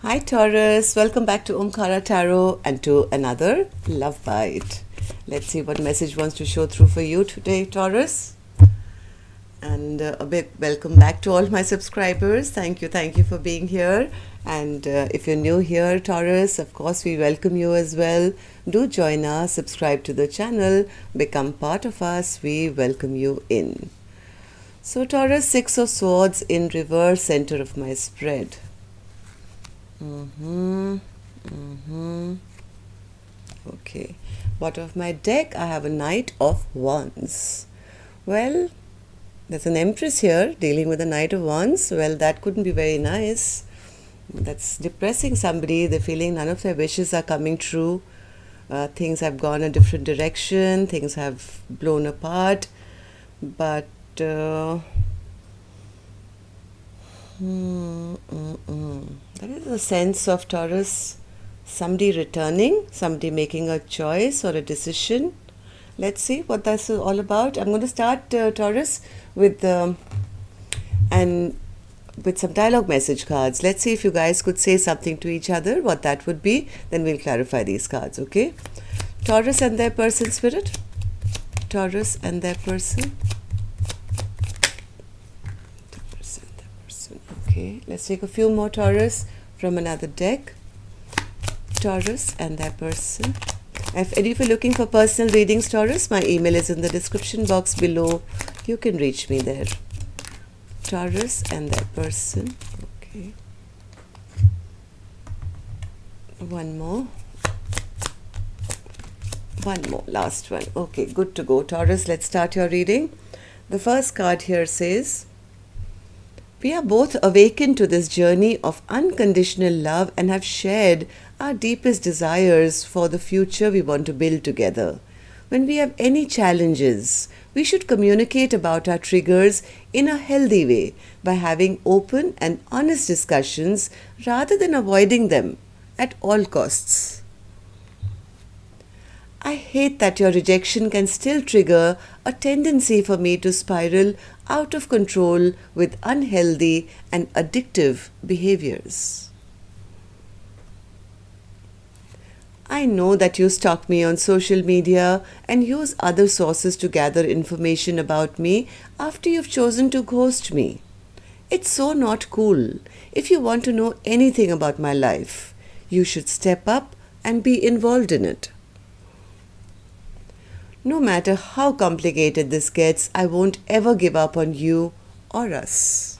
Hi Taurus, welcome back to Omkara Tarot and to another Love Bite. Let's see what message wants to show through for you today, Taurus. And a big welcome back to all my subscribers. Thank you for being here. And if you're new here, Taurus, of course we welcome you as well. Do join us, subscribe to the channel, become part of us. We welcome you in. So Taurus, Six of Swords in reverse, center of my spread. Okay. Bottom of my deck, I have a Knight of Wands. Well, there's an Empress here dealing with a Knight of Wands. Well, that couldn't be very nice. That's depressing somebody. They're feeling none of their wishes are coming true. Things have gone a different direction. Things have blown apart. But there is a sense of Taurus, somebody returning, somebody making a choice or a decision. Let's see what that's all about. I'm going to start, Taurus, with some dialogue message cards. Let's see if you guys could say something to each other, what that would be. Then we'll clarify these cards, okay? Taurus and their person, Spirit. Taurus and their person. Okay, let's take a few more Taurus from another deck. Taurus and their person. If any of you are looking for personal readings, Taurus, my email is in the description box below. You can reach me there. Taurus and their person. Okay. One more, last one. Okay, good to go. Taurus, let's start your reading. The first card here says, we are both awakened to this journey of unconditional love and have shared our deepest desires for the future we want to build together. When we have any challenges, we should communicate about our triggers in a healthy way by having open and honest discussions rather than avoiding them at all costs. I hate that your rejection can still trigger a tendency for me to spiral out of control with unhealthy and addictive behaviors. I know that you stalk me on social media and use other sources to gather information about me after you've chosen to ghost me. It's so not cool. If you want to know anything about my life, you should step up and be involved in it. No matter how complicated this gets, I won't ever give up on you or us.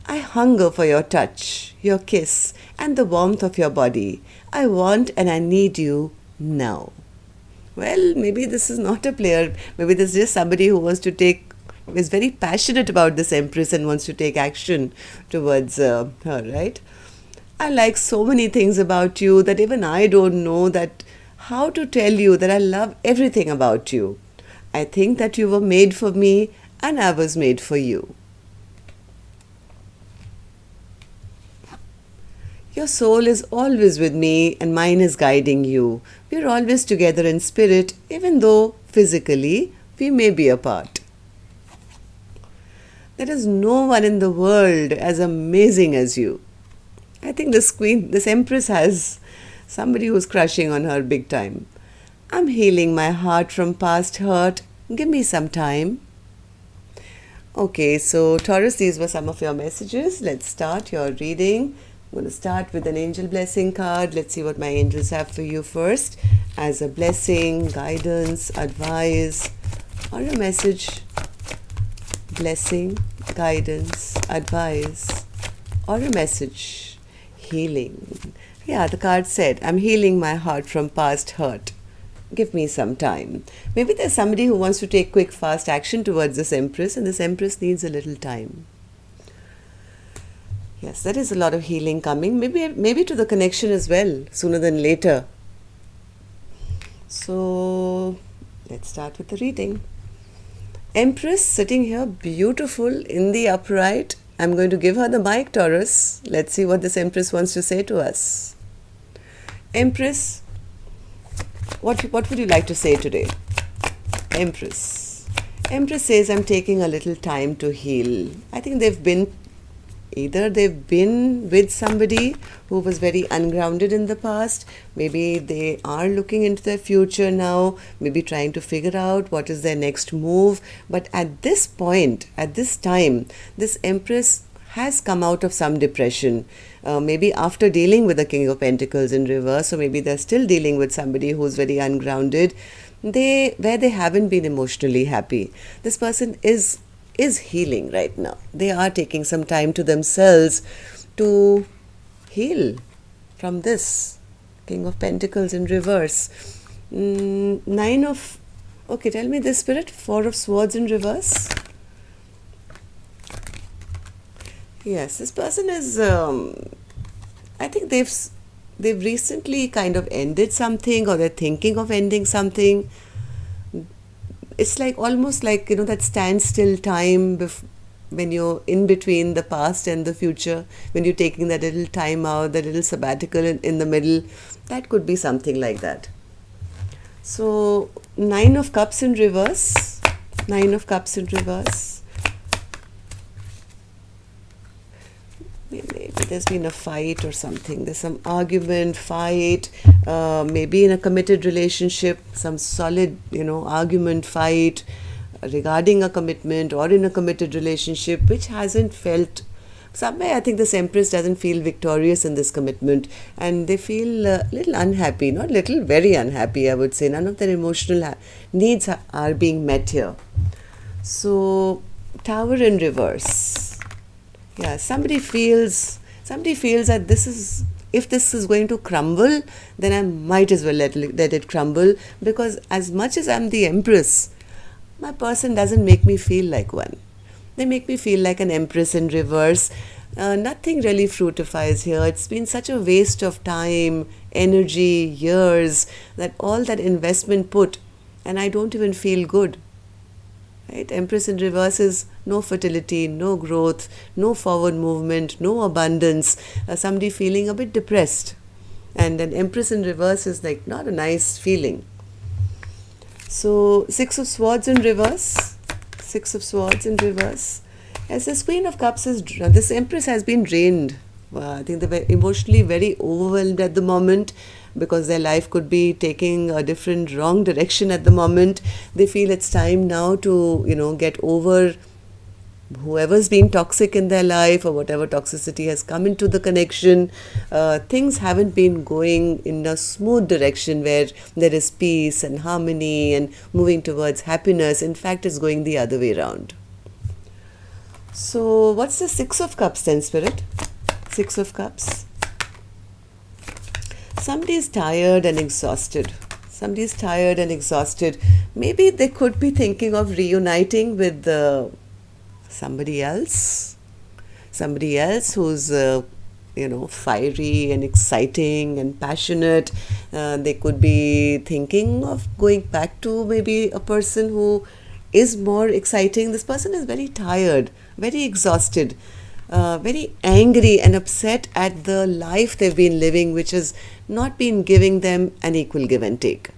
I hunger for your touch, your kiss, and the warmth of your body. I want and I need you now. Well, maybe this is not a player. Maybe this is just somebody who wants to is very passionate about this Empress and wants to take action towards her, right? I like so many things about you that even I don't know how to tell you that I love everything about you. I think that you were made for me and I was made for you. Your soul is always with me and mine is guiding you. We are always together in spirit, even though physically we may be apart. There is no one in the world as amazing as you. I think this Empress has somebody who's crushing on her big time. I'm healing my heart from past hurt. Give me some time. Okay, so Taurus, these were some of your messages. Let's start your reading. I'm going to start with an angel blessing card. Let's see what my angels have for you first. As a blessing, guidance, advice, or a message. Blessing, guidance, advice, or a message. Healing. Yeah, the card said, I'm healing my heart from past hurt. Give me some time. Maybe there's somebody who wants to take quick, fast action towards this Empress, and this Empress needs a little time. Yes, there is a lot of healing coming. Maybe to the connection as well, sooner than later. So, let's start with the reading. Empress sitting here, beautiful in the upright. I'm going to give her the mic, Taurus. Let's see what this Empress wants to say to us. Empress, what would you like to say today? Empress. Empress says, I'm taking a little time to heal. I think they've been Either they've been with somebody who was very ungrounded in the past, maybe they are looking into their future now, maybe trying to figure out what is their next move. But at this point, at this time, this Empress has come out of some depression. Maybe after dealing with the King of Pentacles in reverse, or maybe they're still dealing with somebody who's very ungrounded, where they haven't been emotionally happy. This person is healing right now. They are taking some time to themselves to heal from this King of Pentacles in reverse. Nine of, okay, tell me this, Spirit. Four of Swords in reverse. Yes, this person is, I think they've recently kind of ended something, or they're thinking of ending something. It's like almost like, that standstill time when you're in between the past and the future, when you're taking that little time out, that little sabbatical in the middle. That could be something like that. So, Nine of Cups in reverse. Nine of Cups in reverse. Maybe there's been a fight or something. There's some argument, fight, maybe in a committed relationship, some solid, argument, fight regarding a commitment or in a committed relationship, which hasn't felt, somewhere I think this Empress doesn't feel victorious in this commitment, and they feel a little unhappy, not little, very unhappy, I would say. None of their emotional needs are being met here. So, Tower in reverse. Yeah, somebody feels that if this is going to crumble, then I might as well let it crumble, because as much as I'm the Empress, my person doesn't make me feel like one. They make me feel like an Empress in reverse. Nothing really fructifies here. It's been such a waste of time, energy, years, that all that investment put, and I don't even feel good. Right? Empress in reverse is no fertility, no growth, no forward movement, no abundance, somebody feeling a bit depressed. And an Empress in reverse is like not a nice feeling. So, Six of Swords in reverse. Six of Swords in reverse. As this Queen of Cups this Empress has been drained. I think they're emotionally very overwhelmed at the moment, because their life could be taking a different wrong direction at the moment. They feel it's time now to, get over whoever's been toxic in their life, or whatever toxicity has come into the connection. Things haven't been going in a smooth direction where there is peace and harmony and moving towards happiness. In fact, it's going the other way around. So, what's the Six of Cups then, Spirit? Six of Cups. Somebody is tired and exhausted. Somebody is tired and exhausted. Maybe they could be thinking of reuniting with somebody else who's fiery and exciting and passionate. They could be thinking of going back to maybe a person who is more exciting. This person is very tired, very exhausted, very angry and upset at the life they've been living, which has not been giving them an equal give and take.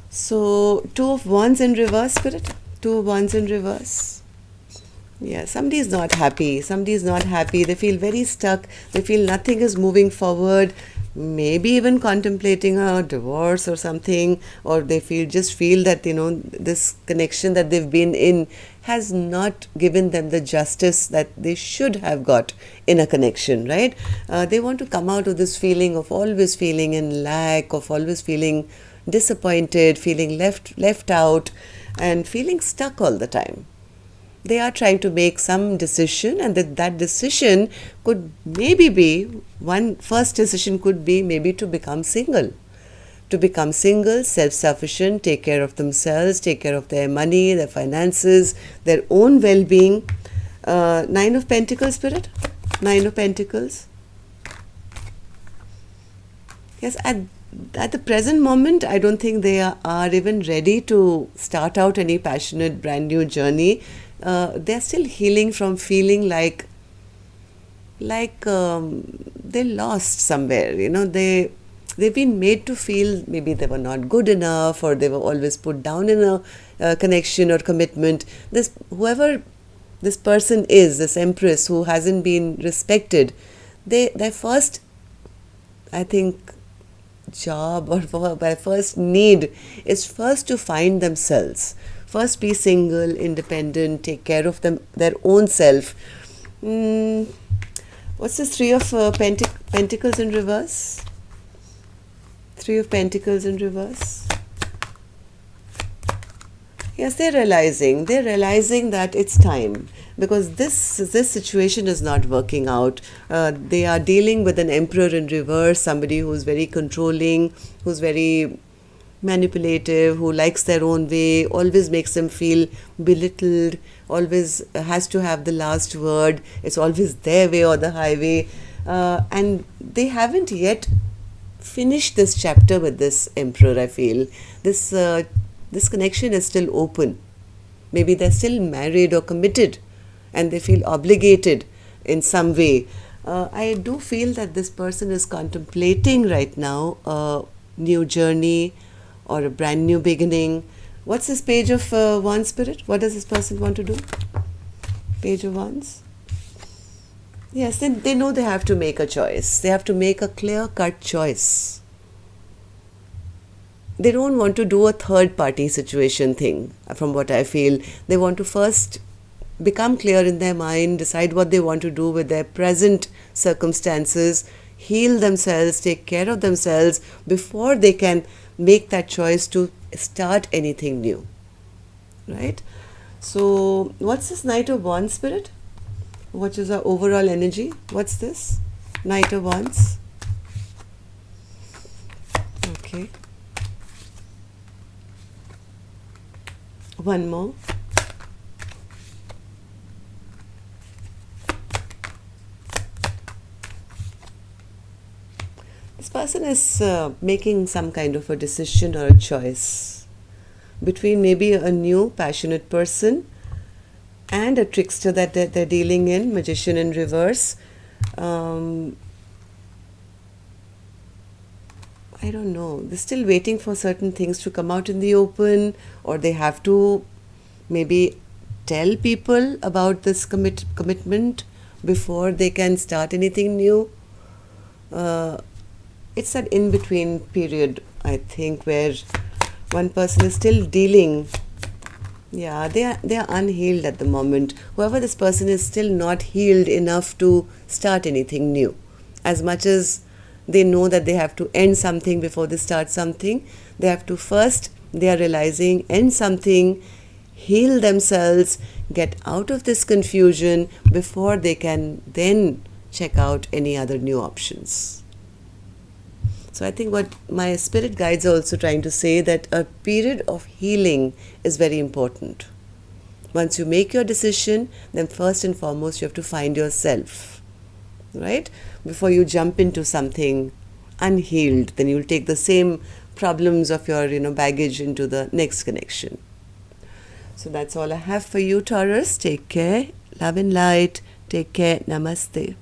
So, Two of Wands in reverse, Spirit. Two of Wands in reverse. Yeah, somebody is not happy. Somebody is not happy. They feel very stuck. They feel nothing is moving forward. Maybe even contemplating a divorce or something, or they just feel that, this connection that they've been in has not given them the justice that they should have got in a connection, right? They want to come out of this feeling of always feeling in lack, of always feeling disappointed, feeling left out, and feeling stuck all the time. They are trying to make some decision, and that decision could maybe be, first decision could be maybe to become single. To become single, self-sufficient, take care of themselves, take care of their money, their finances, their own well-being. Nine of Pentacles, Spirit. Nine of Pentacles. Yes, at the present moment, I don't think they are even ready to start out any passionate brand new journey. They're still healing from feeling like they lost somewhere. They've been made to feel maybe they were not good enough, or they were always put down in a connection or commitment. Whoever this person is, this empress who hasn't been respected, their first, I think, job or their first need is first to find themselves. First be single, independent, take care of their own self. What's this Three of Pentacles in reverse? Three of Pentacles in reverse. Yes, they're realizing that it's time, because this situation is not working out. They are dealing with an emperor in reverse, somebody who's very controlling, who's very manipulative, who likes their own way, always makes them feel belittled, always has to have the last word. It's always their way or the highway. And they haven't yet finished this chapter with this emperor, I feel. This connection is still open. Maybe they're still married or committed and they feel obligated in some way. I do feel that this person is contemplating right now a new journey or a brand new beginning. What's this Page of Wands, Spirit? What does this person want to do? Page of Wands. Yes, then they know they have to make a choice. They have to make a clear-cut choice. They don't want to do a third-party situation thing, from what I feel. They want to first become clear in their mind, decide what they want to do with their present circumstances, heal themselves, take care of themselves before they can make that choice to start anything new. Right? So, what's this Knight of Wands, Spirit? What is our overall energy? What's this? Knight of Wands. Okay. One more. This person is making some kind of a decision or a choice between maybe a new passionate person and a trickster that they're dealing in, Magician in reverse. I don't know. They're still waiting for certain things to come out in the open, or they have to maybe tell people about this commitment before they can start anything new. It's that in-between period, I think, where one person is still dealing. Yeah, they are unhealed at the moment. Whoever this person is still not healed enough to start anything new. As much as they know that they have to end something before they start something, they have to first, they are realizing, end something, heal themselves, get out of this confusion before they can then check out any other new options. So I think what my spirit guides are also trying to say, that a period of healing is very important. Once you make your decision, then first and foremost you have to find yourself, right? Before you jump into something unhealed, then you'll take the same problems of your baggage into the next connection. So that's all I have for you, Taurus. Take care. Love and light. Take care. Namaste.